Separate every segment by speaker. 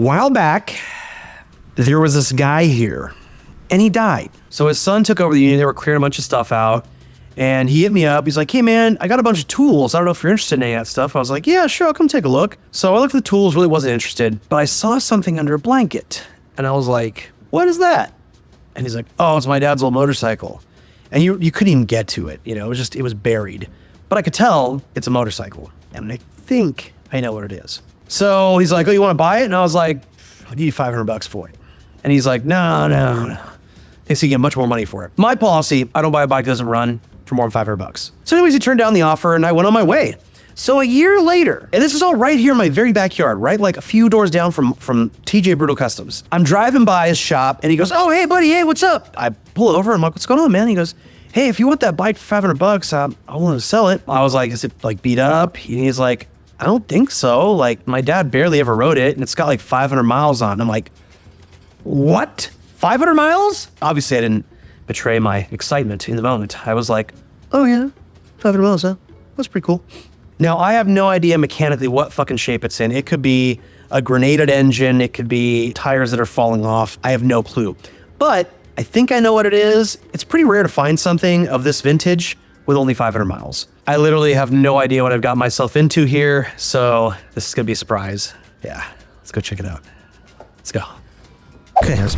Speaker 1: while back, there was this guy here, and he died. So his son took over the unit. They were clearing a bunch of stuff out, and he hit me up. He's like, hey man, I got a bunch of tools. I don't know if you're interested in any of that stuff. I was like, yeah, sure, I'll come take a look. So I looked at the tools, really wasn't interested, but I saw something under a blanket, and I was like, what is that? And he's like, oh, it's my dad's old motorcycle. And you couldn't even get to it, you know, it was buried. But I could tell it's a motorcycle, and I think I know what it is. So he's like, oh, you want to buy it? And I was like, I'll give you $500 for it. And he's like, no. Thinks he can get much more money for it. My policy, I don't buy a bike that doesn't run for more than $500. So anyways, he turned down the offer, and I went on my way. So a year later, and this is all right here in my very backyard, right? Like a few doors down from TJ Brutal Customs. I'm driving by his shop, and he goes, oh, hey, buddy, hey, what's up? I pull over, I'm like, what's going on, man? He goes, hey, if you want that bike for $500, I'm willing to sell it. I was like, is it like beat up? And he's like, I don't think so. Like, my dad barely ever rode it, and it's got like 500 miles on it. I'm like, what? 500 miles? Obviously, I didn't betray my excitement in the moment. I was like, oh yeah, 500 miles, huh? That's pretty cool. Now, I have no idea mechanically what fucking shape it's in. It could be a grenaded engine. It could be tires that are falling off. I have no clue. But I think I know what it is. It's pretty rare to find something of this vintage with only 500 miles. I literally have no idea what I've got myself into here. So this is going to be a surprise. Yeah, let's go check it out. Let's go.
Speaker 2: Okay, let's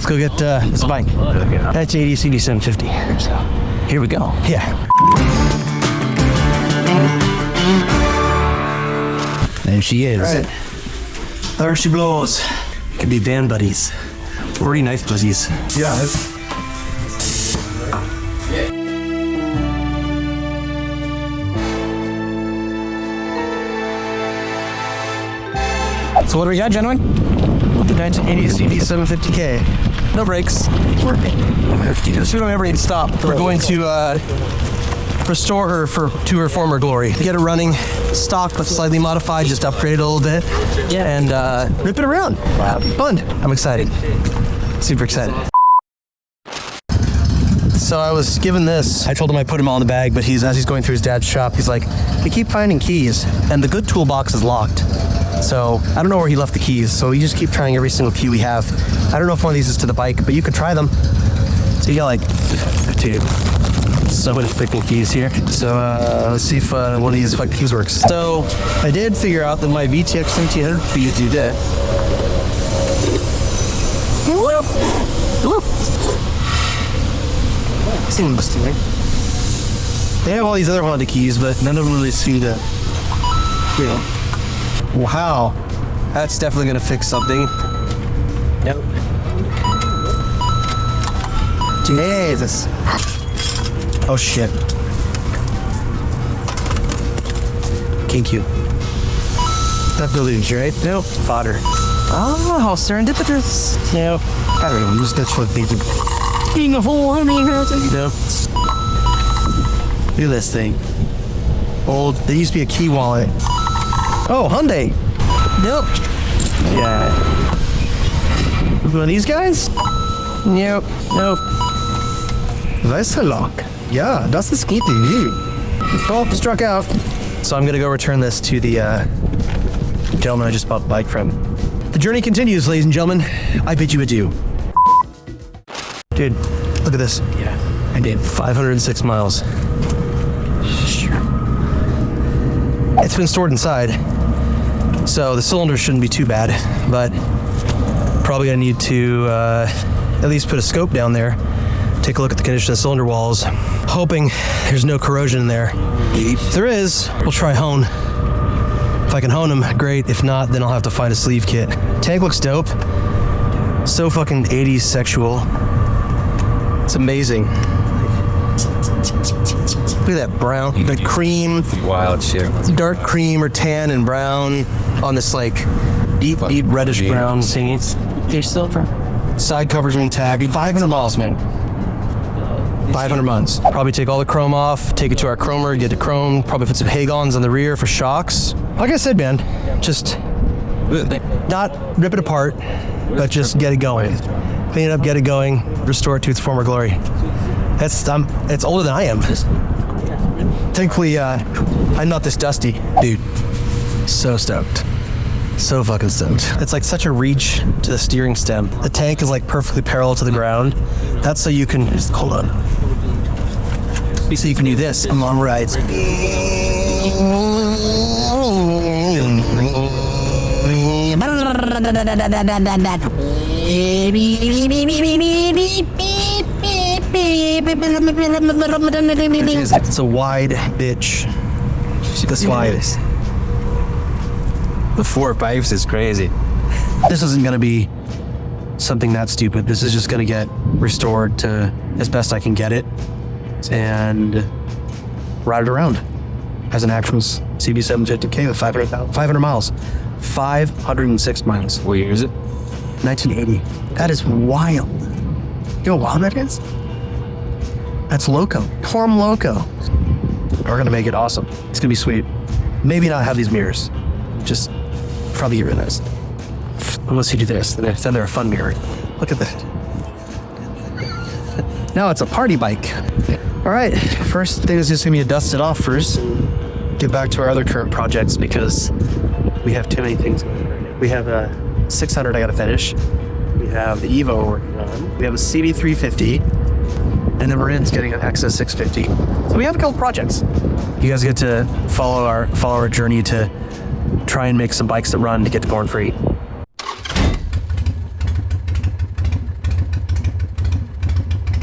Speaker 2: go get this bike. That's ADCD 750. Here we go. Yeah. There she is. Right. There she blows. Could be band buddies. Pretty nice buddies.
Speaker 1: Yeah.
Speaker 2: So what do we got, gentlemen? 1980 750K. No brakes. So we don't ever need to stop. We're going to restore her to her former glory. Get it running stock but slightly modified, just upgrade it a little bit. Yeah. And rip it around. Wow. Fun. I'm excited. Super excited. So I was given this. I told him I put him all in the bag, but as he's going through his dad's shop, he's like, we keep finding keys, and the good toolbox is locked. So I don't know where he left the keys, so we just keep trying every single key we have. I don't know if one of these is to the bike, but you could try them. So you got like so many fucking keys here. So let's see if one of these fucking keys works. So I did figure out that my VTX 1700 feet do that. Seems to me. They have all these other Honda keys, but none of them really see that. You know. Wow. That's definitely gonna fix something. Yep. Jesus. Oh shit. Thank you. Not buildings, right? Nope. Fodder. Oh, how serendipitous. No. I don't know. Just that's what they do. Being a fool, I mean, no. Look at this thing. Old. There used to be a key wallet. Oh, Hyundai. Nope. Yeah. One of these guys? Nope. Nope. Weißerlock. Yeah, das ist geht nicht. Oh, struck out. So I'm gonna go return this to the gentleman I just bought the bike from. The journey continues, ladies and gentlemen. I bid you adieu. Dude, look at this. Yeah, I did. 506 miles. Sure. It's been stored inside, so the cylinder shouldn't be too bad, but probably gonna need to at least put a scope down there, take a look at the condition of the cylinder walls, hoping there's no corrosion in there. If there is, we'll try hone. If I can hone them, great. If not, then I'll have to find a sleeve kit. Tank looks dope. So fucking 80s sexual. It's amazing. Look at that brown, the cream.
Speaker 3: Wild shit.
Speaker 2: Dark cream or tan and brown on this like deep reddish brown thingy. Here's silver. Side covers are intact. 500 miles, man. 500 miles. Probably take all the chrome off, take it to our chromer, get the chrome, probably put some Hagons on the rear for shocks. Like I said, man, just not rip it apart, but just get it going. Clean it up, get it going, restore it to its former glory. It's older than I am. Thankfully, I'm not this dusty. Dude, so stoked. So fucking stoked. It's like such a reach to the steering stem. The tank is like perfectly parallel to the ground. That's so you can, just hold on. So you can do this on long rides. It's a wide bitch. This wide.
Speaker 3: The 4 pipes is crazy.
Speaker 2: This isn't going to be something that stupid. This is just going to get restored to as best I can get it and ride it around as an actual CB750K with 500 miles. 506 miles.
Speaker 3: What year is it?
Speaker 2: 1980. That is wild. You know how wild that is? That's loco. Torm loco. We're going to make it awesome. It's going to be sweet. Maybe not have these mirrors. Just probably get rid of this. Unless you do this, then they're a fun mirror. Look at that. Now it's a party bike. All right, first thing is just gonna be to dust it off first and get back to our other current projects because we have too many things going on right now. We have a 600 I gotta finish. We have the Evo we're working on. We have a CB350. And then Marin's getting an XS650. So we have a couple projects. You guys get to follow our journey to try and make some bikes that run to get to Born Free.